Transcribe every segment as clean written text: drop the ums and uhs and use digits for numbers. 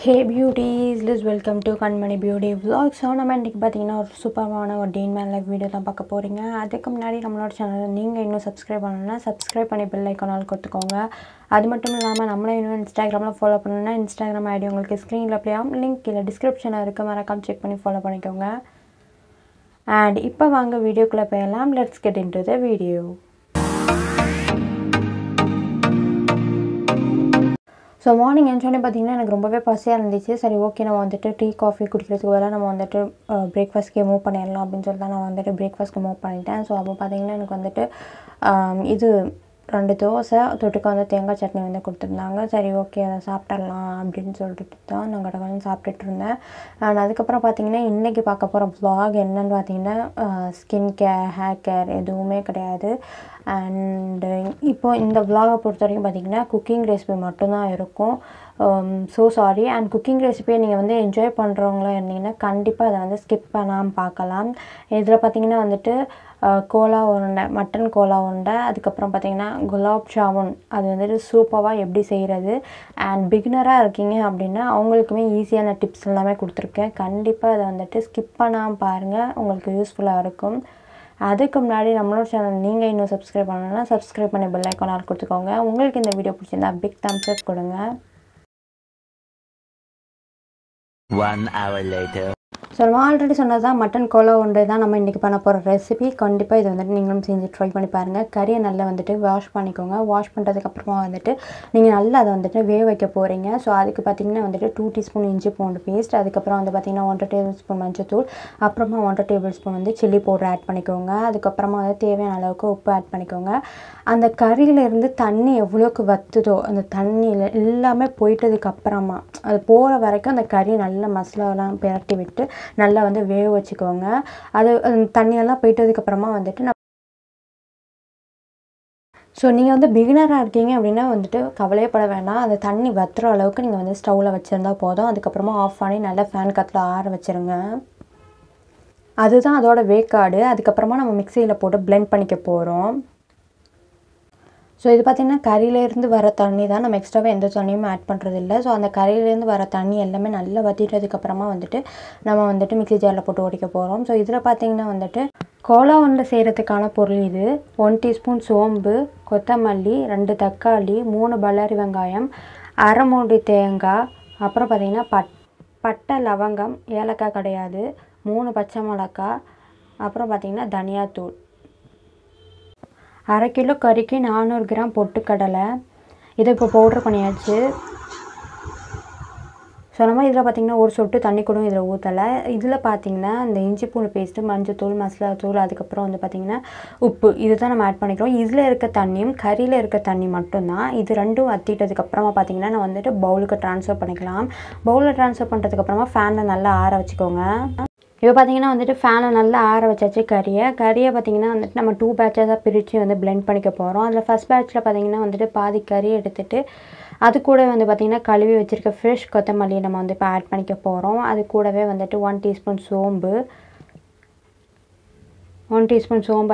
Hey beauties, let's welcome to kanmanibeautyvlogs. So நம்ம இன்னைக்கு பாத்தீங்கன்னா ஒரு சூப்பரான ஒரு DIML லைவ் வீடியோ தான் பார்க்க போறீங்க. அதுக்கு முன்னாடி நம்மளோட சேனலை நீங்க இன்னும் சப்ஸ்கிரைப் பண்ணலனா சப்ஸ்கிரைப் பண்ணி பெல் ஐகான் கொடுத்துக்கோங்க. அது மட்டும் இல்லாம நம்மள இன்னும் Instagramல ஃபாலோ பண்ணனும்னா Instagram ஐடி உங்களுக்கு ஸ்கிரீன்ல ப்ளே ஆகும். லிங்க் கீழ டிஸ்கிரிப்ஷன்ல இருக்கு. மறக்காம செக் பண்ணி ஃபாலோ பண்ணிக்கோங்க. And இப்போ வாங்க வீடியோக்குள்ள போகலாம். Let's get into the video. So morning என்ச்சோனே பார்த்தீங்கன்னா எனக்கு ரொம்பவே பசியாக இருந்துச்சு. சரி ஓகே நம்ம வந்துட்டு டீ காஃபி குடிக்கிறதுக்கு பதிலாக நம்ம வந்துட்டு பிரேக்ஃபாஸ்ட்கே மூவ் பண்ணிடலாம் அப்படின்னு சொல்லிட்டு நான் வந்துட்டு பிரேக்ஃபாஸ்ட்க்கு மூவ் பண்ணிட்டேன். ஸோ அப்போ பார்த்தீங்கன்னா எனக்கு வந்துட்டு இது 2 தோசை தொட்டுக்க வந்து தேங்காய் சட்னி வந்து கொடுத்துருந்தாங்க. சரி ஓகே அதை சாப்பிட்றலாம் அப்படின்னு சொல்லிட்டு தான் நான் கடை சாப்பிட்டுட்டு இருந்தேன். அண்ட் அதுக்கப்புறம் பார்த்தீங்கன்னா இன்றைக்கி பார்க்க போகிற vlog என்னென்னு பார்த்தீங்கன்னா ஸ்கின் கேர் ஹேர் கேர் எதுவுமே கிடையாது. அண்டு இப்போ இந்த vlog-ஐ பொறுத்த வரைக்கும் பார்த்தீங்கன்னா குக்கிங் ரெசிபி மட்டும்தான் இருக்கும். So sorry. அண்ட் குக்கிங் ரெசிபியை நீங்கள் வந்து என்ஜாய் பண்ணுறவங்களா இருந்தீங்கன்னா கண்டிப்பாக அதை வந்து ஸ்கிப் பண்ணாமல் பார்க்கலாம். இதில் பார்த்தீங்கன்னா வந்துட்டு கோலா உருண்டை, மட்டன் கோலா உருண்டை, அதுக்கப்புறம் பார்த்தீங்கன்னா குலாப்ஜாமுன், அது வந்துட்டு சூப்பராக எப்படி செய்கிறது. அண்ட் பிகினராக இருக்கீங்க அப்படின்னா அவங்களுக்குமே ஈஸியான டிப்ஸ் எல்லாமே கொடுத்துருக்கேன். கண்டிப்பாக அதை வந்துட்டு ஸ்கிப் பண்ணாமல் பாருங்கள், உங்களுக்கு யூஸ்ஃபுல்லாக இருக்கும். அதுக்கு முன்னாடி நம்மளோட சேனல் நீங்கள் இன்னும் சப்ஸ்கிரைப் பண்ணணும்னா சப்ஸ்கிரைப் பண்ணி பெல் ஐகான் கொடுத்துக்கோங்க. உங்களுக்கு இந்த வீடியோ பிடிச்சிருந்தா பிக் தம்ஸ் அப் கொடுங்க. 1 hour later. ஸோ நம்ம ஆல்ரெடி சொன்னது தான் மட்டன் கோலா உருண்டை தான் நம்ம இன்றைக்கி பண்ண போகிற ரெசிபி. கண்டிப்பாக இது வந்துட்டு நீங்களும் செஞ்சு ட்ரை பண்ணி பாருங்கள். கறியை நல்லா வந்துட்டு வாஷ் பண்ணிக்கோங்க. வாஷ் பண்ணுறதுக்கப்புறமா வந்துட்டு நீங்கள் நல்லா அதை வந்துட்டு வேக வைக்க போகிறீங்க. ஸோ அதுக்கு பார்த்திங்கன்னா வந்துட்டு 2 டீஸ்பூன் இஞ்சி பூண்டு பேஸ்ட், அதுக்கப்புறம் வந்து பார்த்திங்கன்னா 1 டேபிள்ஸ்பூன் மஞ்சத்தூள், அப்புறமா 1 டேபிள்ஸ்பூன் வந்து சில்லி பவுடர் ஆட் பண்ணிக்கோங்க. அதுக்கப்புறமா வந்து தேவையான அளவுக்கு உப்பு ஆட் பண்ணிக்கோங்க. அந்த கறியிலேருந்து தண்ணி எவ்வளோக்கு வத்துதோ அந்த தண்ணியில் எல்லாமே போயிட்டதுக்கப்புறமா அது போகிற வரைக்கும் அந்த கறி நல்லா மசாலாலாம் பிரட்டி விட்டு நல்லா வந்து வேக வச்சுக்கோங்க. அது தண்ணியெல்லாம் போயிட்டதுக்கப்புறமா வந்துட்டு ஸோ நீங்கள் வந்து பிகினராக இருக்கீங்க அப்படின்னா வந்துட்டு கவலையப்பட வேண்டாம். அந்த தண்ணி வத்துற அளவுக்கு நீங்கள் வந்து ஸ்டவ்வில் வச்சுருந்தா போதும். அதுக்கப்புறமா ஆஃப் பண்ணி நல்லா ஃபேன் காற்றுல ஆற வச்சுருங்க. அதுதான் அதோட வேக்காடு. அதுக்கப்புறமா நம்ம மிக்சியில் போட்டு பிளெண்ட் பண்ணிக்க போகிறோம். ஸோ இது பார்த்திங்கன்னா கறியிலேருந்து வர தண்ணி தான், நம்ம எக்ஸ்ட்ராவாக எந்த தண்ணியும் ஆட் பண்ணுறது இல்லை. ஸோ அந்த கறியிலேருந்து வர தண்ணி எல்லாமே நல்லா வற்றிட்டதுக்கப்புறமா வந்துட்டு நம்ம வந்துட்டு மிக்ஸி ஜாரில் போட்டு ஓடிக்க போகிறோம். ஸோ இதில் பார்த்திங்கன்னா வந்துட்டு கோலா உருண்டை செய்கிறதுக்கான பொருள் இது: 1 டீஸ்பூன் சோம்பு, கொத்தமல்லி, 2 தக்காளி, 3 பல்லாரி வெங்காயம், அரை மூடி தேங்காய், அப்புறம் பார்த்திங்கன்னா பட்டை, லவங்கம், ஏலக்காய் கிடையாது, 3 பச்சை மிளகாய், அப்புறம் பார்த்திங்கன்னா தனியாத்தூள். 1/2 கிலோ கறிக்கு 400 கிராம் பொட்டுக்கடலை. இதை இப்போ பவுட்ரு பண்ணியாச்சு. சொன்ன இதில் பார்த்திங்கன்னா ஒரு சொட்டு தண்ணி கூட இதில் ஊற்றலை. இதில் பார்த்திங்கன்னா இந்த இஞ்சி பூண்டு பேஸ்ட்டு, மஞ்சத்தூள், மசாலா தூள், அதுக்கப்புறம் வந்து பார்த்திங்கன்னா உப்பு, இது தான் நம்ம ஆட் பண்ணிக்கிறோம். இதில் இருக்க தண்ணியும் கறியில் இருக்க தண்ணி மட்டும்தான். இது ரெண்டும் வற்றிட்டதுக்கப்புறமா பார்த்திங்கன்னா நான் வந்துட்டு பவுலுக்கு ட்ரான்ஸ்ஃபர் பண்ணிக்கலாம். பவுலில் ட்ரான்ஸ்ஃபர் பண்ணுறதுக்கப்புறமா ஃபேனில் நல்லா ஆற வச்சுக்கோங்க. இப்போ பார்த்திங்கன்னா வந்துட்டு ஃபேனை நல்லா ஆற வச்சாச்சு. கறியை பார்த்திங்கன்னா வந்துட்டு நம்ம 2 பேட்சாக பிரித்து வந்து பிளெண்ட் பண்ணிக்க போகிறோம். அதில் ஃபஸ்ட் பேட்சில் பார்த்திங்கன்னா வந்துட்டு பாதி கறி எடுத்துகிட்டு அது கூட வந்து பார்த்திங்கன்னா கழுவி வச்சுருக்க ஃப்ரெஷ் கொத்தமல்லியை நம்ம வந்து இப்போ ஆட் பண்ணிக்க போகிறோம். அது கூடவே வந்துட்டு 1 டீஸ்பூன் சோம்பு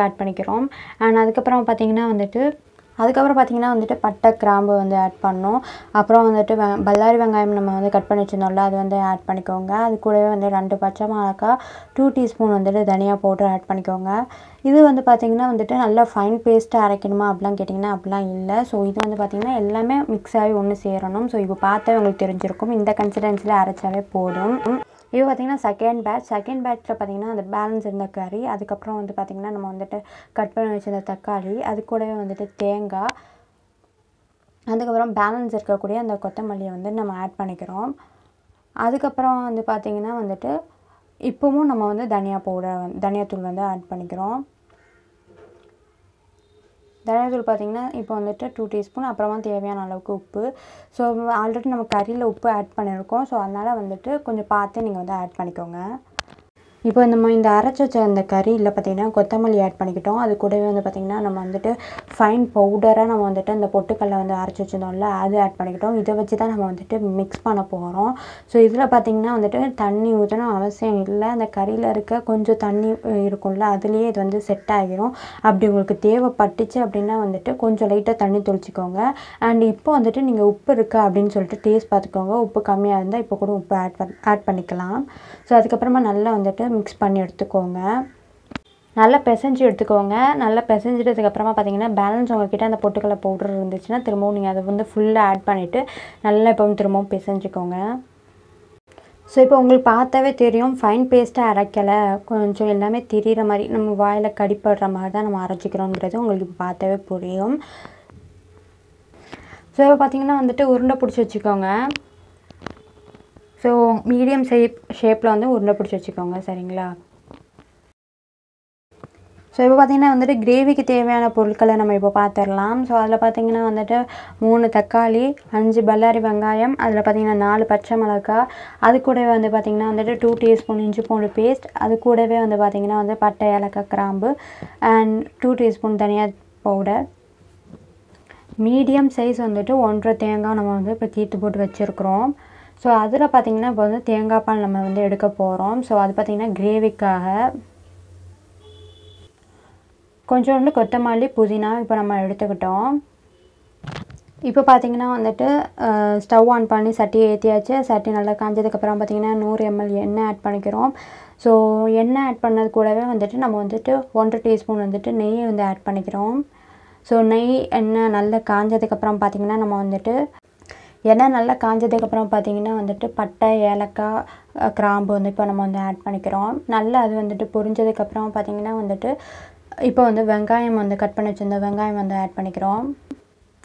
ஆட் பண்ணிக்கிறோம். அண்ட் அதுக்கப்புறம் பார்த்திங்கன்னா வந்துட்டு பட்டை, கிராம்பு வந்து ஆட் பண்ணோம். அப்புறம் வந்துட்டு பல்லாரி வெங்காயம் நம்ம வந்து கட் பண்ணி வச்சுருந்தோம்ல, அது வந்து ஆட் பண்ணிக்கோங்க. அது கூடவே வந்து 2 பச்சை மிளகாய், 2 டீஸ்பூன் வந்துட்டு தனியா பவுடர் ஆட் பண்ணிக்கோங்க. இது வந்து பார்த்திங்கன்னா வந்துட்டு நல்லா ஃபைன் பேஸ்ட்டாக அரைக்கணுமா அப்படிலாம் கேட்டிங்கன்னா அப்படிலாம் இல்லை. ஸோ இது வந்து பார்த்திங்கன்னா எல்லாமே மிக்ஸ் ஆகி ஒன்று சேரணும். ஸோ இப்போ பார்த்தா உங்களுக்கு தெரிஞ்சிருக்கும், இந்த கன்சிஸ்டன்சியில் அரைச்சாவே போதும். இது பார்த்திங்கன்னா செகண்ட் பேட்ச்சில் பார்த்திங்கன்னா அந்த பேலன்ஸ் இருந்த கறி, அதுக்கப்புறம் வந்து பார்த்திங்கன்னா நம்ம வந்துட்டு கட் பண்ணி வச்சிருந்த தக்காளி, அது கூடவே வந்துட்டு தேங்காய், அதுக்கப்புறம் பேலன்ஸ் இருக்கக்கூடிய அந்த கொத்தமல்லியை வந்து நம்ம ஆட் பண்ணிக்கிறோம். அதுக்கப்புறம் வந்து பார்த்திங்கன்னா வந்துட்டு இப்போவும் நம்ம வந்து தனியாத்தூள் வந்து ஆட் பண்ணிக்கிறோம். தனியாத்தூள் பார்த்திங்கன்னா இப்போ வந்துட்டு 2 டீஸ்பூன், அப்புறமா தேவையான அளவுக்கு உப்பு. ஸோ ஆல்ரெடி நம்ம கறியில் உப்பு ஆட் பண்ணியிருக்கோம். ஸோ அதனால் வந்துட்டு கொஞ்சம் பார்த்து நீங்கள் வந்து ஆட் பண்ணிக்கோங்க. இப்போ நம்ம இந்த அரைச்சி வச்ச அந்த கறியில் பார்த்திங்கன்னா கொத்தமல்லி ஆட் பண்ணிக்கிட்டோம். அது கூடவே வந்து பார்த்திங்கன்னா நம்ம வந்துட்டு ஃபைன் பவுடராக நம்ம வந்துட்டு அந்த பொட்டுக்கல்லை வந்து அரைச்சி வச்சுருந்தோம்ல அது ஆட் பண்ணிக்கிட்டோம். இதை வச்சு தான் நம்ம வந்துட்டு மிக்ஸ் பண்ண போகிறோம். ஸோ இதில் பார்த்திங்கன்னா வந்துட்டு தண்ணி ஊற்றணும் அவசியம் இல்லை. அந்த கறியில் இருக்க கொஞ்சம் தண்ணி இருக்கும்ல அதுலேயே இது வந்து செட் ஆகிரும். அப்படி உங்களுக்கு தேவைப்பட்டுச்சு அப்படின்னா வந்துட்டு கொஞ்சம் லைட்டாக தண்ணி தெளிச்சிக்கோங்க. அண்ட் இப்போ வந்துட்டு நீங்கள் உப்பு இருக்கா அப்படின்னு சொல்லிட்டு டேஸ்ட் பார்த்துக்கோங்க. உப்பு கம்மியாக இருந்தால் இப்போ கூட உப்பு ஆட் பண்ணிக்கலாம். ஸோ அதுக்கப்புறமா நல்லா வந்துட்டு மிக்ஸ் பண்ணி எடுத்துக்கோங்க. நல்லா பிசைஞ்சு எடுத்துக்கோங்க. நல்லா பிசைஞ்சிட்டதுக்கப்புறமா பார்த்தீங்கன்னா பேலன்ஸ் உங்கள்கிட்ட அந்த பொட்டுக்கடலை பவுடர் இருந்துச்சுன்னா திரும்பவும் நீங்கள் அதை வந்து ஃபுல்லாக ஆட் பண்ணிவிட்டு நல்லா இப்போ திரும்பவும் பிசைஞ்சிக்கோங்க. ஸோ இப்போ உங்களுக்கு பார்த்தாவே தெரியும் ஃபைன் பேஸ்ட்டாக அரைக்கலை, கொஞ்சம் எல்லாமே தெரிகிற மாதிரி நம்ம வாயில் கடிப்படுற மாதிரி தான் நம்ம அரைச்சிக்கிறோங்கிறது உங்களுக்கு இப்போ பார்த்தாவே புரியும். ஸோ இப்போ பார்த்திங்கன்னா வந்துட்டு உருண்டை பிடிச்சி வச்சுக்கோங்க. ஸோ மீடியம் ஷேப்பில் வந்து உருண்டை பிடிச்சி வச்சுக்கோங்க. சரிங்களா? ஸோ இப்போ பார்த்திங்கன்னா வந்துட்டு கிரேவிக்கு தேவையான பொருட்களை நம்ம இப்போ பார்த்துடலாம். ஸோ அதில் பார்த்திங்கன்னா வந்துட்டு 3 தக்காளி, 5 பல்லாரி வெங்காயம், அதில் பார்த்திங்கன்னா 4 பச்சை மிளகாய், அது கூடவே வந்து பார்த்திங்கன்னா வந்துட்டு 2 டீஸ்பூன் இஞ்சி பூண்டு பேஸ்ட், அது கூடவே வந்து பார்த்திங்கன்னா வந்து பட்டை ஏலக்காய் கிராம்பு அண்ட் 2 டீஸ்பூன் தனியா பவுடர். மீடியம் சைஸ் வந்துட்டு 1.5 தேங்காய் நம்ம வந்து இப்போ கீற்று போட்டு வச்சுருக்குறோம். ஸோ அதில் பார்த்திங்கன்னா இப்போ வந்து தேங்காய் பால் நம்ம வந்து எடுக்க போகிறோம். ஸோ அது பார்த்திங்கன்னா கிரேவிக்காக. கொஞ்சோண்டு கொத்தமல்லி புதினா இப்போ நம்ம எடுத்துக்கிட்டோம். இப்போ பார்த்திங்கன்னா வந்துட்டு ஸ்டவ் ஆன் பண்ணி சட்டியை ஏற்றியாச்சு. சட்டி நல்லா காஞ்சதுக்கப்புறம் பார்த்திங்கன்னா 100 ml எண்ணெய் ஆட் பண்ணிக்கிறோம். ஸோ எண்ணெய் ஆட் பண்ணது கூடவே வந்துட்டு நம்ம வந்துட்டு 1.5 டீஸ்பூன் வந்துட்டு நெய் வந்து ஆட் பண்ணிக்கிறோம். ஸோ நெய் எண்ணெய் நல்லா காஞ்சதுக்கப்புறம் பார்த்திங்கன்னா நம்ம வந்துட்டு எண்ணெய் நல்லா காஞ்சதுக்கப்புறம் பார்த்திங்கன்னா வந்துட்டு பட்டை ஏலக்காய் கிராம்பு வந்து இப்போ நம்ம வந்து ஆட் பண்ணிக்கிறோம். நல்லா அது வந்துட்டு பொரிஞ்சதுக்கப்புறம் பார்த்திங்கன்னா வந்துட்டு இப்போ வந்து வெங்காயம் வந்து கட் பண்ணி வச்சுருந்த வெங்காயம் வந்து ஆட் பண்ணிக்கிறோம்.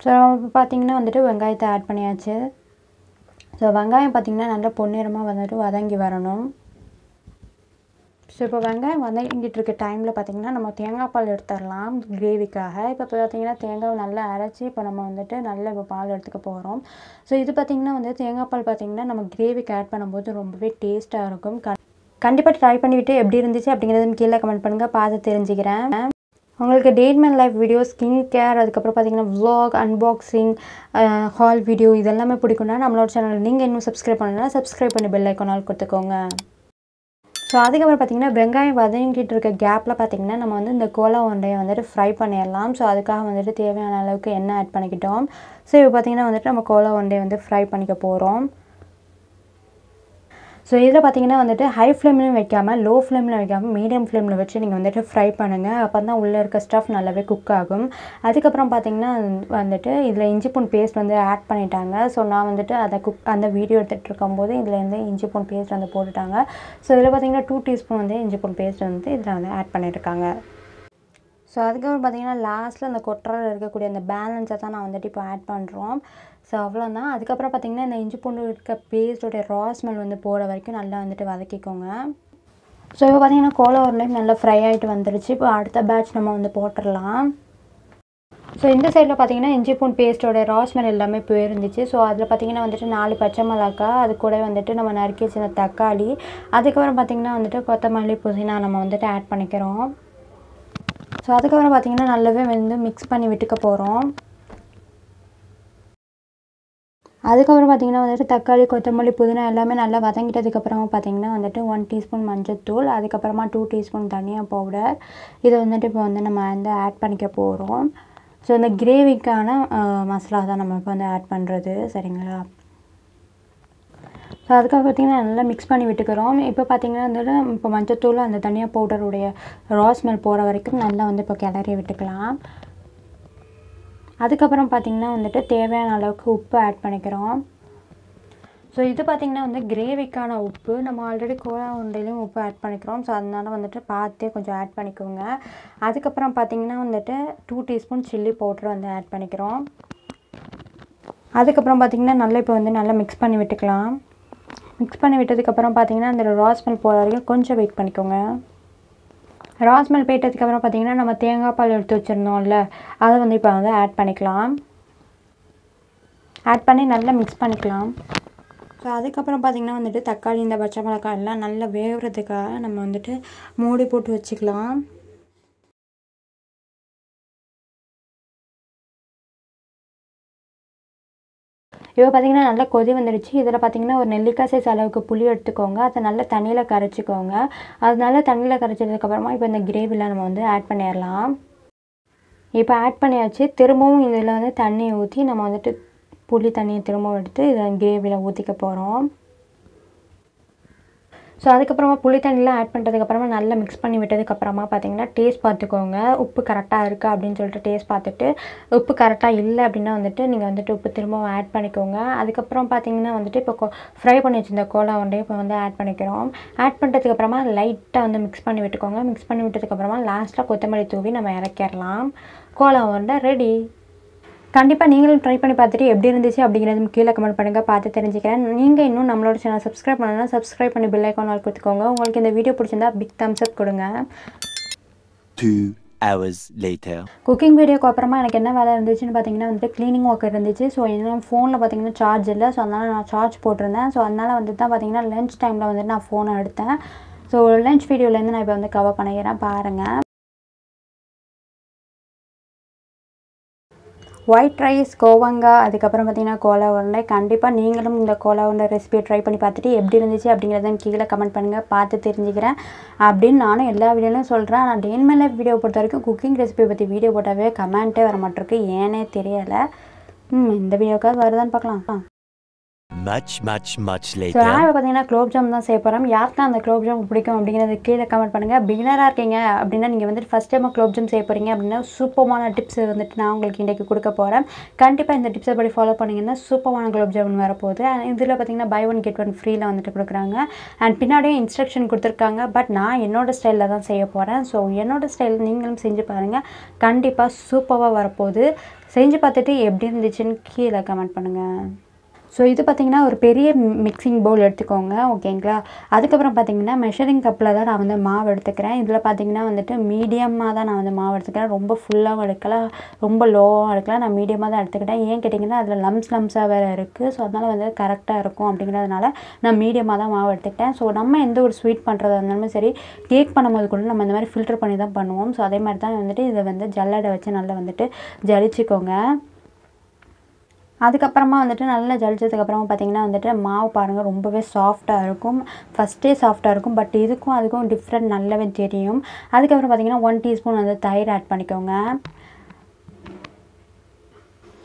ஸோ இப்போ பார்த்திங்கன்னா வந்துட்டு வெங்காயத்தை ஆட் பண்ணியாச்சு. ஸோ வெங்காயம் பார்த்திங்கன்னா நல்லா பொன்னிறமாக வந்துட்டு வதங்கி வரணும். ஸோ இப்போ வெங்காயம் வதங்கிட்டு இருக்க டைமில் பார்த்திங்கன்னா நம்ம தேங்காய் பால் எடுத்துடலாம் கிரேவிக்காக. இப்போ பார்த்திங்கன்னா தேங்காய் நல்லா அரைச்சி இப்போ நம்ம வந்துட்டு நல்லா இப்போ பால் எடுத்துக்க போகிறோம். ஸோ இது பார்த்திங்கன்னா வந்து தேங்காய் பால் பார்த்திங்கன்னா நம்ம கிரேவிக்கு ஆட் பண்ணும்போது ரொம்பவே டேஸ்ட்டாக இருக்கும். கண்டிப்பாக ட்ரை பண்ணிவிட்டு எப்படி இருந்துச்சு அப்படிங்கிறது கீழே கமெண்ட் பண்ணுங்கள், பார்த்து தெரிஞ்சுக்கிறேன். உங்களுக்கு day in my life video, skin care, அதுக்கப்புறம் பார்த்திங்கன்னா vlog, அன்பாக்சிங், ஹால் வீடியோ இதெல்லாமே பிடிக்கும்னா நம்மளோட சேனல் நீங்கள் இன்னும் சப்ஸ்கிரைப் பண்ணலன்னா சப்ஸ்கிரைப் பண்ணி பெல் ஐக்கானால் கொடுத்துக்கோங்க. ஸோ அதுக்கப்புறம் பார்த்திங்கன்னா வெங்காயம் வதங்கிட்டு இருக்க கேப்பில் பார்த்திங்கன்னா நம்ம வந்து இந்த கோலா உருண்டையை வந்துட்டு ஃப்ரை பண்ணிடலாம். ஸோ அதுக்காக வந்துட்டு தேவையான அளவுக்கு எண்ணெய் ஆட் பண்ணிக்கிட்டோம். ஸோ இப்போ பார்த்திங்கன்னா வந்துட்டு நம்ம கோலா உருண்டையை வந்து ஃப்ரை பண்ணிக்க போகிறோம். ஸோ இதில் பார்த்திங்கன்னா வந்துட்டு ஹை ஃப்ளேம்லையும் வைக்காமல் லோ ஃப்ளேமில் வைக்காமல் மீடியம் ஃப்ளேமில் வச்சு நீங்கள் வந்துட்டு ஃப்ரை பண்ணுங்கள். அப்போ தான் உள்ளே இருக்க ஸ்டஃப் நல்லாவே குக் ஆகும். அதுக்கப்புறம் பார்த்திங்கன்னா வந்துட்டு இதில் இஞ்சி பூண்டு பேஸ்ட் வந்து ஆட் பண்ணிட்டாங்க. ஸோ நான் வந்துட்டு அந்த வீடியோ எடுத்துகிட்டு இருக்கும்போது இதில் வந்து இஞ்சி பூண்டு பேஸ்ட் வந்து போட்டுட்டாங்க. ஸோ இதில் பார்த்திங்கன்னா 2 டீஸ்பூன் வந்து இஞ்சி பூண்டு பேஸ்ட் வந்து இதில் வந்து ஆட் பண்ணியிருக்காங்க. ஸோ அதுக்கப்புறம் பார்த்திங்கன்னா லாஸ்ட்டில் அந்த கொட்டரில் இருக்கக்கூடிய அந்த பேலன்ஸை தான் நான் வந்துட்டு இப்போ ஆட் பண்ணுறோம். ஸோ அவ்வளோதான். அதுக்கப்புறம் பார்த்திங்கன்னா இந்த இஞ்சி பூண்டு இருக்க பேஸ்ட்டோடைய ரா ஸ்மெல் வந்து போகிற வரைக்கும் நல்லா வந்துட்டு வதக்கிக்கோங்க. ஸோ இப்போ பார்த்திங்கன்னா கோலா உருண்டையும் நல்லா ஃப்ரை ஆகிட்டு வந்துருச்சு. இப்போ அடுத்த பேட்ச் நம்ம வந்து போட்டுடலாம். ஸோ இந்த சைடில் பார்த்திங்கன்னா இஞ்சி பூண்டு பேஸ்ட்டோட ரா ஸ்மெல் எல்லாமே போயிருந்துச்சு. ஸோ அதில் பார்த்திங்கன்னா வந்துட்டு 4 பச்சை மிளகாய், அது கூட வந்துட்டு நம்ம நறுக்கி வச்சிருந்த தக்காளி, அதுக்கப்புறம் பார்த்திங்கன்னா வந்துட்டு கொத்தமல்லி புதினா நம்ம வந்துட்டு ஆட் பண்ணிக்கிறோம். ஸோ அதுக்கப்புறம் பார்த்திங்கன்னா நல்லாவே வந்து மிக்ஸ் பண்ணி விட்டுக்க போகிறோம். அதுக்கப்புறம் பார்த்திங்கன்னா வந்துட்டு தக்காளி கொத்தமல்லி புதினா எல்லாமே நல்லா வதங்கிட்டதுக்கப்புறமா பார்த்திங்கன்னா வந்துட்டு 1 டீஸ்பூன் மஞ்சள்தூள், அதுக்கப்புறமா 2 டீஸ்பூன் தனியா பவுடர், இதை வந்துட்டு இப்போ வந்து நம்ம வந்து ஆட் பண்ணிக்க போகிறோம். ஸோ இந்த கிரேவிக்கான மசாலா தான் நம்ம இப்போ வந்து ஆட் பண்ணுறது. சரிங்களா? ஸோ அதுக்காக பார்த்திங்கன்னா நல்லா மிக்ஸ் பண்ணி விட்டுக்கிறோம். இப்போ பார்த்திங்கன்னா வந்துட்டு இப்போ மஞ்சள்தூள் அந்த தனியா பவுடருடைய ரா ஸ்மெல் போகிற வரைக்கும் நல்லா வந்து இப்போ கிளறி விட்டுக்கலாம். அதுக்கப்புறம் பார்த்திங்கன்னா வந்துட்டு தேவையான அளவுக்கு உப்பு ஆட் பண்ணிக்கிறோம். ஸோ இது பார்த்திங்கன்னா வந்து கிரேவிக்கான உப்பு. நம்ம ஆல்ரெடி கோலா உருண்டையிலையும் உப்பு ஆட் பண்ணிக்கிறோம். ஸோ அதனால் வந்துட்டு பார்த்து கொஞ்சம் ஆட் பண்ணிக்கோங்க. அதுக்கப்புறம் பார்த்திங்கன்னா வந்துட்டு 2 டீஸ்பூன் சில்லி பவுடர் வந்து ஆட் பண்ணிக்கிறோம். அதுக்கப்புறம் பார்த்திங்கன்னா நல்லா இப்போ வந்து நல்லா மிக்ஸ் பண்ணி விட்டுக்கலாம். மிக்ஸ் பண்ணி விட்டதுக்கப்புறம் பார்த்திங்கன்னா அந்த ரா ஸ்மெல் போகிற வரைக்கும் கொஞ்சம் வெயிட் பண்ணிக்கோங்க. ரா ஸ்மெல் போயிட்டதுக்கப்புறம் பார்த்திங்கன்னா நம்ம தேங்காய் பால் எடுத்து வச்சுருந்தோம்ல அதை வந்து இப்போ வந்து ஆட் பண்ணிக்கலாம். ஆட் பண்ணி நல்லா மிக்ஸ் பண்ணிக்கலாம். ஸோ அதுக்கப்புறம் பார்த்திங்கன்னா வந்துட்டு தக்காளி இந்த பச்சை மிளகாய் எல்லாம் நல்லா வேகிறதுக்காக நம்ம வந்துட்டு மூடி போட்டு வச்சுக்கலாம். இப்போ பார்த்திங்கன்னா நல்லா கொதி வந்துடுச்சு. இதில் பார்த்திங்கன்னா ஒரு நெல்லிக்காய் சைஸ் அளவுக்கு புளி எடுத்துக்கோங்க. அதை நல்லா தண்ணியில் கரைச்சிக்கோங்க. அது நல்லா தண்ணியில் கரைச்சதுக்கப்புறமா இப்போ இந்த கிரேவியில் நம்ம வந்து ஆட் பண்ணிடலாம். இப்போ ஆட் பண்ணியாச்சு. திரும்பவும் இதில் வந்து தண்ணியை ஊற்றி நம்ம வந்துட்டு புளி தண்ணியை திரும்பவும் எடுத்து இதில் கிரேவியில் ஊற்றிக்க போகிறோம். ஸோ அதுக்கப்புறமா புளி தண்ணிலாம் ஆட் பண்ணுறதுக்கப்புறமா நல்லா மிக்ஸ் பண்ணி விட்டதுக்கப்புறமா பார்த்திங்கன்னா டேஸ்ட் பார்த்துக்கோங்க. உப்பு கரெக்டாக இருக்கா அப்படின்னு சொல்லிட்டு டேஸ்ட் பார்த்துட்டு உப்பு கரெக்டாக இல்லை அப்படின்னா வந்துட்டு நீங்கள் வந்துட்டு உப்பு திரும்பவும் ஆட் பண்ணிக்கோங்க. அதுக்கப்புறம் பார்த்திங்கன்னா வந்துட்டு இப்போ ஃப்ரை பண்ணி வச்சுருந்த கோலா உருண்டை இப்போ வந்து ஆட் பண்ணிக்கிறோம். ஆட் பண்ணுறதுக்கப்புறமா லைட்டாக வந்து மிக்ஸ் பண்ணி விட்டுக்கோங்க. மிக்ஸ் பண்ணி விட்டதுக்கப்புறமா லாஸ்ட்டாக கொத்தமல்லி தூவி நம்ம இறக்கிடலாம். கோலா உருண்டை ரெடி. கண்டிப்பாக நீங்களும் ட்ரை பண்ணி பார்த்துட்டு எப்படி இருந்துச்சு அப்படிங்கிறது கீழே கமெண்ட் பண்ணுங்கள், பார்த்து தெரிஞ்சுக்கிறேன். நீங்கள் இன்னும் நம்மளோட சேனல் சப்ஸ்கிரைப் பண்ணணும்னா சப்ஸ்கிரைப் பண்ணி பெல் ஐக்கான் ஆல் கொடுத்துக்கோங்க. உங்களுக்கு இந்த வீடியோ பிடிச்சிருந்தா பிக் தம்ஸ் அப் கொடுங்க. 2 hours later. குக்கிங் வீடியோக்கு அப்புறமா எனக்கு என்ன வேலை இருந்துச்சுன்னு பார்த்தீங்கன்னா வந்துட்டு க்ளீனிங் ஒர்க் இருந்துச்சு. ஸோ என்னோட ஃபோனில் பார்த்தீங்கன்னா சார்ஜ் இல்லை. ஸோ அதனால் நான் சார்ஜ் போட்டிருந்தேன். ஸோ அதனால் வந்துட்டு தான் பார்த்தீங்கன்னா லஞ்ச் டைமில் வந்துட்டு நான் ஃபோனை எடுத்தேன். ஸோ லஞ்ச் வீடியோலேருந்து நான் இப்போ வந்து கவர் பண்ணிக்கிறேன் பாருங்கள். ஒயிட் ரைஸ், கோவங்காய், அதுக்கப்புறம் பார்த்திங்கன்னா கோலா உருண்டை. கண்டிப்பாக நீங்களும் இந்த கோலா உருண்டை ரெசிபியை ட்ரை பண்ணி பார்த்துட்டு எப்படி இருந்துச்சு அப்படிங்கிறத கீழே கமெண்ட் பண்ணுங்கள், பார்த்து தெரிஞ்சுக்கிறேன் அப்படின்னு நானும் எல்லா வீடியோலையும் சொல்கிறேன். நான் DIML வீடியோ பொறுத்த வரைக்கும் குக்கிங் ரெசிபியை பற்றி வீடியோ போட்டாவே கமெண்ட்டே வர மாட்டிருக்கு, ஏன்னே தெரியலை. இந்த வீடியோக்காக வருதான்னு பார்க்கலாம். Much so later. நான் இப்போ பார்த்தீங்கன்னா குலோப்ஜாம் தான் செய்ய போகிறேன். யாருக்கெல்லாம் அந்த குலோப்ஜாம் பிடிக்கும் அப்படிங்கிறது கீழே கமெண்ட் பண்ணுங்கள். பிகினராக இருக்கீங்க அப்படின்னா நீங்கள் வந்துட்டு ஃபஸ்ட் டைமாக குலோப்ஜாம் செய்ய போகிறீங்க அப்படின்னா சூப்பரான டிப்ஸ் வந்துட்டு நான் உங்களுக்கு இன்றைக்கி கொடுக்க போகிறேன். கண்டிப்பாக இந்த டிப்ஸை படி ஃபாலோ பண்ணிங்கன்னா சூப்பரான குலோப்ஜாமுன் வரப்போகுது. இதில் பார்த்தீங்கன்னா பை 1 get 1 ஃப்ரீயில் வந்துட்டு கொடுக்குறாங்க. அண்ட் பின்னாடியே இன்ஸ்ட்ரக்ஷன் கொடுத்துருக்காங்க. பட் நான் என்னோடய ஸ்டைலில் தான் செய்ய போகிறேன். ஸோ என்னோடய ஸ்டைல் நீங்களும் செஞ்சு பாருங்கள், கண்டிப்பாக சூப்பராக வரப்போகுது. செஞ்சு பார்த்துட்டு எப்படி இருந்துச்சுன்னு கீழே கமெண்ட் பண்ணுங்கள். ஸோ இது பார்த்திங்கன்னா ஒரு பெரிய மிக்சிங் பவுல் எடுத்துக்கோங்க, ஓகேங்களா. அதுக்கப்புறம் பார்த்திங்கன்னா மெஷரிங் கப்பில் தான் நான் வந்து மாவு எடுத்துக்கிறேன். இதில் பார்த்திங்கன்னா வந்துட்டு மீடியமாக தான் நான் வந்து மாவு எடுத்துக்கிறேன். ரொம்ப ஃபுல்லாகவும் எடுக்கல, ரொம்ப லோவாகவும் எடுக்கல, நான் மீடியமாக தான் எடுத்துக்கிட்டேன். ஏன் கேட்டிங்கன்னா அதில் லம்ஸாக வேறு இருக்குது. ஸோ அதனால் வந்து கரெக்டாக இருக்கும் அப்படிங்கிறதுனால நான் மீடியமாக தான் மாவு எடுத்துக்கிட்டேன். ஸோ நம்ம எந்த ஒரு ஸ்வீட் பண்ணுறதா இருந்தாலும் சரி, கேக் பண்ணும்போது கூட நம்ம இந்த மாதிரி ஃபில்டர் பண்ணி தான் பண்ணுவோம். ஸோ அதே மாதிரி தான் வந்துட்டு இதை வந்து ஜல்லடை வச்சு நல்லா வந்துட்டு ஜலிச்சிக்கோங்க. அதுக்கப்புறமா வந்துட்டு நல்லா ஜலிச்சதுக்கப்புறமா பார்த்திங்கன்னா வந்துட்டு மாவு பாருங்கள் ரொம்பவே சாஃப்டாக இருக்கும். ஃபஸ்ட்டே சாஃப்டாக இருக்கும், பட் இதுக்கும் அதுக்கும் டிஃப்ரெண்ட் நல்லாவே தெரியும். அதுக்கப்புறம் பார்த்திங்கன்னா 1 teaspoon வந்து தயிர் ஆட் பண்ணிக்கோங்க.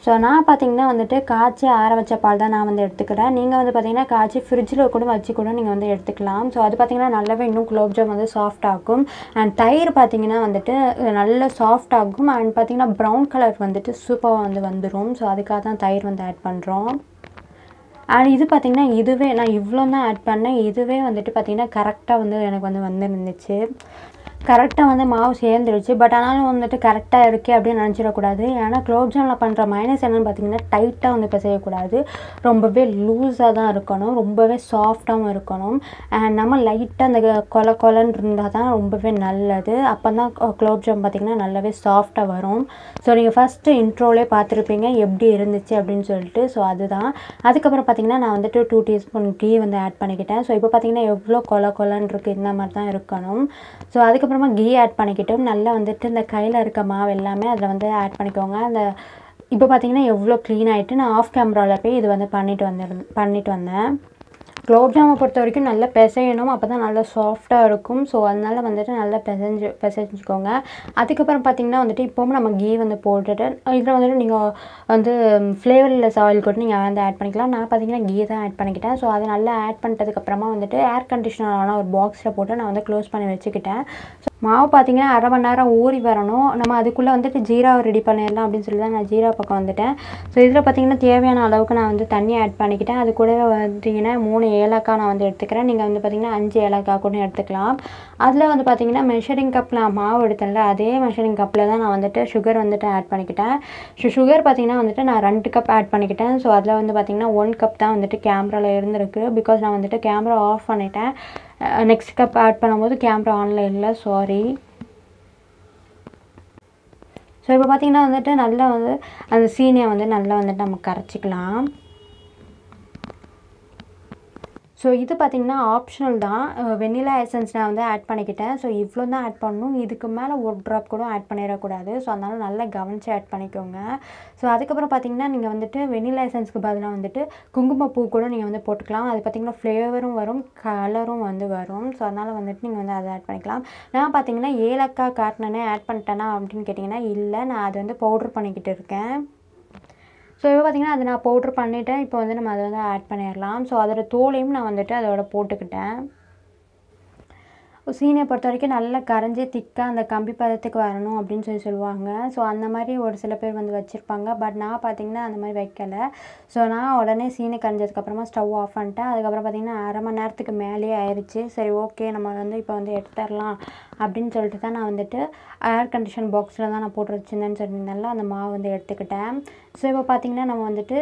ஸோ நான் பார்த்திங்கன்னா வந்துட்டு காய்ச்சி ஆற வச்ச பால் தான் நான் வந்து எடுத்துக்கிறேன். நீங்கள் வந்து பார்த்திங்கன்னா காய்ச்சி ஃப்ரிட்ஜில் கூட வச்சு கூட நீங்கள் வந்து எடுத்துக்கலாம். ஸோ அது பார்த்திங்கன்னா நல்லாவே இன்னும் குலோப்ஜாம் வந்து சாஃப்ட் ஆகும். அண்ட் தயிர் பார்த்திங்கன்னா வந்துட்டு நல்ல சாஃப்ட் ஆகும். அண்ட் பார்த்திங்கன்னா ப்ரௌன் கலர் வந்துட்டு சூப்பராக வந்து வந்துடும். ஸோ அதுக்காக தான் தயிர் வந்து ஆட் பண்ணுறோம். அண்ட் இது பார்த்திங்கன்னா இதுவே நான் இவ்வளோ தான் ஆட் பண்ணேன். இதுவே வந்துட்டு பார்த்திங்கன்னா கரெக்டாக வந்து எனக்கு வந்து வந்துருந்துச்சு. கரெக்டாக வந்து மாவு சேர்ந்துருச்சு. பட் ஆனாலும் வந்துட்டு கரெக்டாக இருக்கே அப்படின்னு நினச்சிடக்கூடாது. ஏன்னா குலோப்ஜாமில் பண்ணுற மைனஸ் என்னென்னு பார்த்தீங்கன்னா டைட்டாக வந்து இப்போ செய்யக்கூடாது, ரொம்பவே லூஸாக தான் இருக்கணும், ரொம்பவே சாஃப்டாகவும் இருக்கணும். அண்ட் நம்ம லைட்டாக அந்த கொலன்னு இருந்தால் தான் ரொம்பவே நல்லது. அப்போ தான் குலோப்ஜாம் பார்த்திங்கன்னா நல்லாவே சாஃப்டாக வரும். ஸோ நீங்கள் ஃபஸ்ட்டு இன்ட்ரோலே பார்த்துருப்பீங்க எப்படி இருந்துச்சு அப்படின்னு சொல்லிட்டு. ஸோ அதுதான். அதுக்கப்புறம் பார்த்திங்கன்னா நான் வந்துட்டு 2 teaspoon கீ வந்து ஆட் பண்ணிக்கிட்டேன். ஸோ இப்போ பார்த்திங்கன்னா எவ்வளோ கொலன்னு இருக்குது, இந்த மாதிரி தான் இருக்கணும். ஸோ அதுக்கப்புறமா கீ ஆட் பண்ணிக்கிட்டு நல்லா வந்துட்டு இந்த கையில் இருக்க மாவு எல்லாமே அதில் வந்து ஆட் பண்ணிக்கோங்க. அந்த இப்போ பார்த்திங்கன்னா எவ்வளோ க்ளீன் ஆகிட்டு நான் ஆஃப் கேமராவில் போய் இது வந்து பண்ணிட்டு வந்தேன். குலோப்ஜாமை பொறுத்த வரைக்கும் நல்லா பிசையணும், அப்போ தான் நல்லா சாஃப்டாக இருக்கும். ஸோ அதனால் வந்துட்டு நல்லா பிசைஞ்சிக்கோங்க. அதுக்கப்புறம் பார்த்திங்கன்னா வந்துட்டு இப்போவும் நம்ம கீ வந்து போட்டுட்டு இதில் வந்துட்டு நீங்கள் வந்து ஃப்ளேவர்லெஸ் ஆயில் கூட நீங்கள் வந்து ஆட் பண்ணிக்கலாம். நான் பார்த்திங்கன்னா கீ தான் ஆட் பண்ணிக்கிட்டேன். ஸோ அதை நல்லா ஆட் பண்ணிட்டதுக்கப்புறமா வந்துட்டு ஏர் கண்டிஷனரான ஒரு பாக்ஸில் போட்டு நான் வந்து க்ளோஸ் பண்ணி வச்சுக்கிட்டேன். ஸோ மாவு பார்த்திங்கன்னா 1/2 மணி நேரம் ஊறி வரணும். நம்ம அதுக்குள்ளே வந்துட்டு ஜீராவை ரெடி பண்ணிடலாம் அப்படின்னு சொல்லி தான் நான் ஜீரா பக்கம் வந்துட்டேன். ஸோ இதில் பார்த்திங்கன்னா தேவையான அளவுக்கு நான் வந்து தண்ணி ஆட் பண்ணிக்கிட்டேன். அது கூட பார்த்திங்கன்னா 3 ஏலக்காய் நான் வந்து எடுத்துக்கிறேன். நீங்கள் வந்து பார்த்திங்கன்னா 5 ஏலக்காய் கூட எடுத்துக்கலாம். அதில் வந்து பார்த்திங்கன்னா மெஷரிங் கப் நான் மாவு எடுத்தேன்ல, அதே மெஷரிங் கப்பில் தான் நான் வந்துட்டு சுகர் வந்துட்டு ஆட் பண்ணிக்கிட்டேன். சுகர் பார்த்திங்கன்னா வந்துட்டு நான் 2 கப் ஆட் பண்ணிக்கிட்டேன். ஸோ அதில் வந்து பார்த்திங்கன்னா 1 கப் தான் வந்துட்டு கேமராவில் இருந்திருக்கு. பிகாஸ் நான் வந்துட்டு கேமரா ஆஃப் பண்ணிட்டேன். நெக்ஸ்ட் கப் ஆட் பண்ணும்போது கேமரா ஆனில் இல்லை, சாரி. ஸோ இப்போ பார்த்திங்கன்னா வந்துட்டு நல்லா வந்து அந்த சீனியை வந்து நல்லா வந்துட்டு நம்ம கரைச்சிக்கலாம். ஸோ இது பார்த்திங்கன்னா ஆப்ஷனல் தான். வெண்ணிலா எசன்ஸ் நான் வந்து ஆட் பண்ணிக்கிட்டேன். ஸோ இவ்வளோ தான் ஆட் பண்ணணும். இதுக்கு மேலே ஒரு ட்ராப் கூட ஆட் பண்ணிடக்கூடாது. ஸோ அதனால் நல்லா கவனித்து ஆட் பண்ணிக்கோங்க. ஸோ அதுக்கப்புறம் பார்த்திங்கன்னா நீங்கள் வந்துட்டு வெண்ணிலா எசன்ஸ்க்கு பதிலாக வந்துட்டு குங்குமப்பூ கூட நீங்கள் வந்து போட்டுக்கலாம். அது பார்த்திங்கன்னா ஃப்ளேவரும் வரும், கலரும் வந்து வரும். ஸோ அதனால் வந்துட்டு நீங்கள் வந்து அதை ஆட் பண்ணிக்கலாம். நான் பார்த்திங்கன்னா ஏலக்காய் காட்டினே ஆட் பண்ணிட்டேனா அப்படின்னு கேட்டிங்கன்னா இல்லை, நான் அதை வந்து பவுட்ரு பண்ணிக்கிட்டு இருக்கேன். ஸோ இப்போ பார்த்திங்கன்னா அதை நான் பவுட்ரு பண்ணிவிட்டேன். இப்போ வந்து நம்ம அதை வந்து ஆட் பண்ணிடலாம். ஸோ அதோட தோலையும் நான் வந்துட்டு அதோட போட்டுக்கிட்டேன். சீனியை பொறுத்த வரைக்கும் நல்லா கரைஞ்சி திக்காக அந்த கம்பி பதத்துக்கு வரணும் அப்படின்னு சொல்லுவாங்க. ஸோ அந்த மாதிரி ஒரு சில பேர் வந்து வச்சுருப்பாங்க. பட் நான் பார்த்திங்கன்னா அந்த மாதிரி வைக்கலை. ஸோ நான் உடனே சீனி கரைஞ்சதுக்கப்புறமா ஸ்டவ் ஆஃப் பண்ணிட்டேன். அதுக்கப்புறம் பார்த்திங்கன்னா அரை மணி நேரத்துக்கு மேலேயே ஆயிடுச்சு. சரி ஓகே, நம்ம வந்து இப்போ வந்து எடுத்துடலாம் அப்படின்னு சொல்லிட்டு தான் நான் வந்துட்டு ஏர் கண்டிஷன் பாக்ஸில் தான் நான் போட்டு வச்சுருந்தேன்னு சொல்லியிருந்தேன்ல, அந்த மாவு வந்து எடுத்துக்கிட்டேன். ஸோ இப்போ பார்த்திங்கன்னா நம்ம வந்துட்டு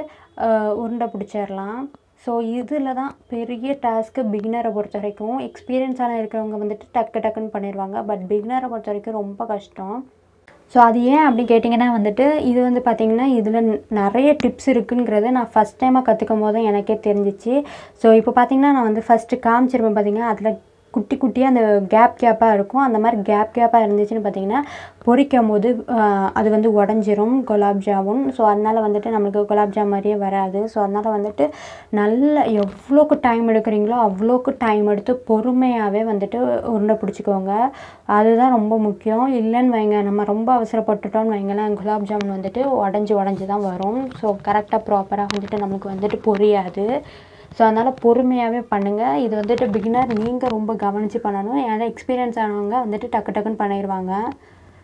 உருண்டை பிடிச்சிடலாம். ஸோ இதில் தான் பெரிய டாஸ்க்கு பிகினரை பொறுத்த வரைக்கும். எக்ஸ்பீரியன்ஸான இருக்கிறவங்க வந்துட்டு டக்குன்னு பண்ணிடுவாங்க. பட் பிகினரை பொறுத்த வரைக்கும் ரொம்ப கஷ்டம். ஸோ அது ஏன் அப்படி கேட்டிங்கன்னா வந்துட்டு இது வந்து பார்த்திங்கன்னா இதில் நிறைய டிப்ஸ் இருக்குங்கிறத நான் ஃபஸ்ட் டைமாக கற்றுக்கும் போது எனக்கே தெரிஞ்சிச்சு. ஸோ இப்போ பார்த்திங்கன்னா நான் வந்து ஃபஸ்ட்டு காமிச்சிருப்பேன் பார்த்திங்கன்னா, அதில் குட்டி குட்டியாக அந்த கேப்பாக இருக்கும். அந்த மாதிரி கேப்பாக இருந்துச்சுன்னு பார்த்திங்கன்னா பொரிக்கும் போது அது வந்து உடஞ்சிரும் குலாப் ஜாமுன். ஸோ அதனால் வந்துட்டு நம்மளுக்கு குலாப் ஜாம் மாதிரியே வராது. ஸோ அதனால் வந்துட்டு நல்ல எவ்வளோக்கு டைம் எடுக்கிறீங்களோ அவ்வளோக்கு டைம் எடுத்து பொறுமையாகவே வந்துட்டு உருண்டை பிடிச்சிக்கோங்க. அதுதான் ரொம்ப முக்கியம். இல்லைன்னு வைங்க, நம்ம ரொம்ப அவசரப்பட்டுட்டோன்னு வைங்களேன், குலாப் ஜாமுன் வந்துட்டு உடஞ்சி தான் வரும். ஸோ கரெக்டாக ப்ராப்பராக வந்துட்டு நம்மளுக்கு வந்துட்டு பொரியாது. ஸோ அதனால் பொறுமையாகவே பண்ணுங்கள். இது வந்துட்டு பிகினர் நீங்கள் ரொம்ப கவனித்து பண்ணணும். ஏன்னா எக்ஸ்பீரியன்ஸ் ஆனவங்க வந்துட்டு டக்குன்னு பண்ணிடுவாங்க.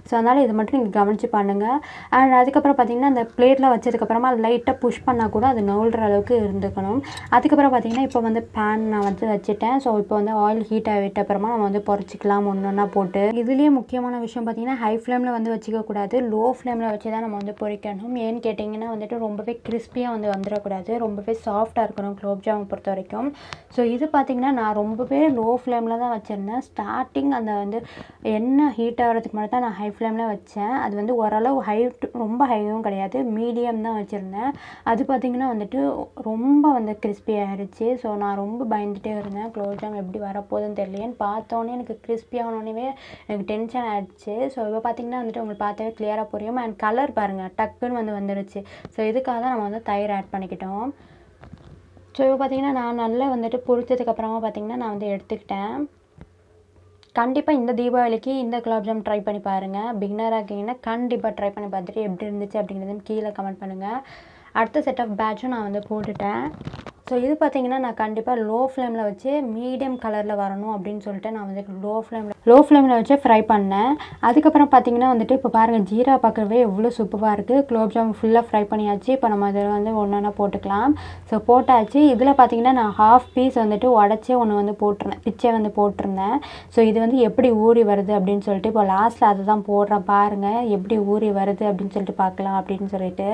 ஸோ அதனால் இதை மட்டும் நீங்கள் கவனித்து பண்ணுங்கள். அண்ட் அதுக்கப்புறம் பார்த்திங்கன்னா அந்த பிளேட்டில் வச்சதுக்கப்புறமா லைட்டாக புஷ் பண்ணால் கூட அது நவுல்ற அளவுக்கு இருந்துக்கணும். அதுக்கப்புறம் பார்த்திங்கன்னா இப்போ வந்து பேன் நான் வந்து வச்சுட்டேன். ஸோ இப்போ வந்து ஆயில் ஹீட் ஆகிட்ட அப்புறமா நம்ம வந்து பொரிச்சிக்கலாம் ஒன்றா போட்டு. இதுலேயே முக்கியமான விஷயம் பார்த்திங்கன்னா ஹை ஃப்ளேமில் வந்து வச்சுக்கக்கூடாது, லோ ஃப்ளேமில் வச்சு தான் நம்ம வந்து பொரிக்கணும். ஏன்னு கேட்டிங்கன்னா வந்துட்டு ரொம்பவே கிறிஸ்பியாக வந்து வந்துடக்கூடாது, ரொம்பவே சாஃப்டாக இருக்கணும் குலோப் ஜாமுன் பொறுத்த வரைக்கும். ஸோ இது பார்த்திங்கன்னா நான் ரொம்பவே லோ ஃப்ளேமில் தான் வச்சுருந்தேன். ஸ்டார்டிங் அந்த வந்து எண்ணெய் ஹீட் ஆகிறதுக்கு மட்டும் தான் நான் ஹை ஃப்ளேமில் வச்சேன். அது வந்து ஓரளவு ரொம்ப ஹையும் கிடையாது, மீடியம் தான் வச்சுருந்தேன். அது பார்த்திங்கன்னா வந்துட்டு ரொம்ப வந்து கிறிஸ்பி ஆகிடுச்சு. ஸோ நான் ரொம்ப பயந்துகிட்டே இருந்தேன், குலோப் ஜாம் எப்படி வரப்போகுதுன்னு தெரியலையேன்னு. பார்த்தோன்னே எனக்கு கிறிஸ்பி ஆனோடனே எனக்கு டென்ஷன் ஆகிடுச்சு. ஸோ இப்போ பார்த்திங்கன்னா வந்துட்டு உங்களுக்கு பார்த்தாவே கிளியராக புரியும். அண்ட் கலர் பாருங்கள் டக்குன்னு வந்து வந்துடுச்சு. ஸோ இதுக்காக தான் நம்ம வந்து தயிர் ஆட் பண்ணிக்கிட்டோம். ஸோ இப்போ பார்த்திங்கன்னா நான் நல்லா வந்துட்டு பொரிச்சதுக்கப்புறமா பார்த்திங்கன்னா நான் வந்து எடுத்துக்கிட்டேன். கண்டிப்பாக இந்த தீபாவளிக்கு இந்த குலாப் ஜாம் ட்ரை பண்ணி பாருங்கள். பிகினராக இருக்கீங்கன்னா கண்டிப்பாக ட்ரை பண்ணி பார்த்துட்டு எப்படி இருந்துச்சு அப்படிங்கிறதையும் கீழே கமெண்ட் பண்ணுங்கள். அடுத்த செட் ஆஃப் பேட்சும் நான் வந்து போட்டுட்டேன். ஸோ இது பார்த்திங்கன்னா நான் கண்டிப்பாக லோ ஃப்ளேமில் வச்சு மீடியம் கலரில் வரணும் அப்படின்னு சொல்லிட்டு நான் வந்து லோ ஃப்ளேமில் வச்சு ஃப்ரை பண்ணேன். அதுக்கப்புறம் பார்த்திங்கன்னா வந்துட்டு இப்போ பாருங்கள் ஜீரா பார்க்கவே எவ்வளோ சூப்பராக இருக்குது. குலோப் ஜாம் ஃபுல்லாக ஃப்ரை பண்ணியாச்சு. இப்போ நம்ம அதில் வந்து ஒன்றா போட்டுக்கலாம். ஸோ போட்டாச்சு. இதில் பார்த்திங்கன்னா நான் ஹாஃப் பீஸ் வந்துட்டு உடச்சே ஒன்று வந்து பிச்சை வந்து போட்டிருந்தேன். ஸோ இது வந்து எப்படி ஊறி வருது அப்படின்னு சொல்லிட்டு இப்போ லாஸ்ட்டில் அதை தான் போடுறேன். பாருங்கள் எப்படி ஊறி வருது அப்படின்னு சொல்லிட்டு பார்க்கலாம் அப்படின்னு சொல்லிட்டு.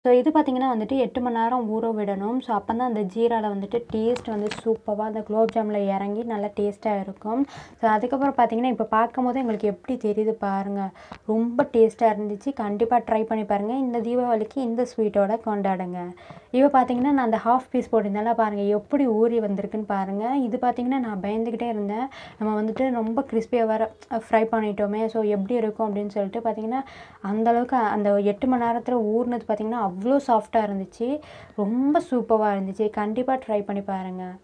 ஸோ இது பார்த்திங்கன்னா வந்துட்டு 8 மணி நேரம் ஊற விடணும். ஸோ அப்போ தான் அந்த ஜீராவில் வந்துட்டு டேஸ்ட் வந்து சூப்பராக அந்த குலோப் ஜாமில் இறங்கி நல்லா டேஸ்ட்டாக இருக்கும். ஸோ அதுக்கப்புறம் பார்த்திங்கன்னா இப்போ பார்க்கும் போது எங்களுக்கு எப்படி தெரியுது பாருங்கள், ரொம்ப டேஸ்ட்டாக இருந்துச்சு. கண்டிப்பாக ட்ரை பண்ணி பாருங்கள். இந்த தீபாவளிக்கு இந்த ஸ்வீட்டோட கொண்டாடுங்க. இப்போ பார்த்திங்கன்னா நான் அந்த ஹாஃப் பீஸ் போட்டிருந்தேன்ல, பாருங்கள் எப்படி ஊறி வந்திருக்குன்னு பாருங்கள். இது பார்த்திங்கன்னா நான் பயந்துக்கிட்டே இருந்தேன், நம்ம வந்துட்டு ரொம்ப கிறிஸ்பியாக வர ஃப்ரை பண்ணிட்டோமே, ஸோ எப்படி இருக்கும் அப்படின்னு சொல்லிட்டு. பார்த்திங்கன்னா அந்தளவுக்கு அந்த 8 மணி நேரத்தில் ஊறினது பார்த்திங்கன்னா அவ்வளோ சாஃப்டாக இருந்துச்சு, ரொம்ப சூப்பராக இருந்துச்சு. கண்டிப்பாக ட்ரை பண்ணி பாருங்கள்.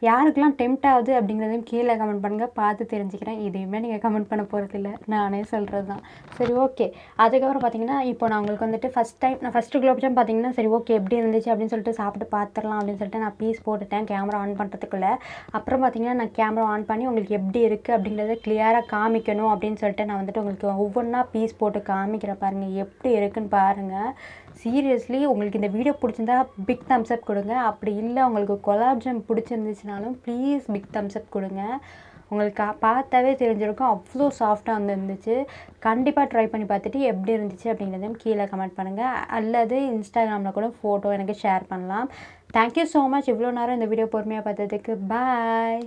யாருக்கெல்லாம் டெம்ப்ட் ஆகுது அப்படிங்கிறதையும் கீழே கமெண்ட் பண்ணுங்கள், பார்த்து தெரிஞ்சுக்கிறேன். இதையுமே நீங்கள் கமெண்ட் பண்ண போகிறதில்ல, நானே சொல்கிறது தான். சரி ஓகே. அதுக்கப்புறம் பார்த்திங்கன்னா இப்போ நான் உங்களுக்கு வந்துட்டு ஃபஸ்ட்டு குலோப் ஜாம் பார்த்திங்கன்னா சரி ஓகே எப்படி இருந்துச்சு அப்படின்னு சொல்லிட்டு சாப்பிட்டு பார்த்துடலாம் அப்படின்னு சொல்லிட்டு நான் பீஸ் போட்டுட்டேன் கேமரா ஆன் பண்ணுறதுக்குள்ளே. அப்புறம் பார்த்திங்கன்னா நான் கேமரா ஆன் பண்ணி உங்களுக்கு எப்படி இருக்குது அப்படிங்கிறத கிளியராக காமிக்கணும் அப்படின்னு சொல்லிட்டு நான் வந்துட்டு உங்களுக்கு ஒவ்வொன்றா பீஸ் போட்டு காமிக்கிறேன். பாருங்கள் எப்படி இருக்குன்னு பாருங்கள். சீரியஸ்லி உங்களுக்கு இந்த வீடியோ பிடிச்சிருந்தா பிக் தம்ஸ் அப் கொடுங்க. அப்படி இல்லை உங்களுக்கு குலாப் ஜாம் பிடிச்சிருந்துச்சுனாலும் ப்ளீஸ் பிக் தம்ஸ் அப் கொடுங்க. உங்களுக்கு பார்த்தாவே தெரிஞ்சிருக்கும் அவ்வளோ சாஃப்டாக வந்து இருந்துச்சு. கண்டிப்பாக ட்ரை பண்ணி பார்த்துட்டு எப்படி இருந்துச்சு அப்படிங்கிறதையும் கீழே கமெண்ட் பண்ணுங்கள். அல்லது இன்ஸ்டாகிராமில் கூட ஃபோட்டோ எனக்கு ஷேர் பண்ணலாம். தேங்க்யூ ஸோ மச் இவ்வளோ நேரம் இந்த வீடியோ பொறுமையாக பார்த்ததுக்கு. பாய்.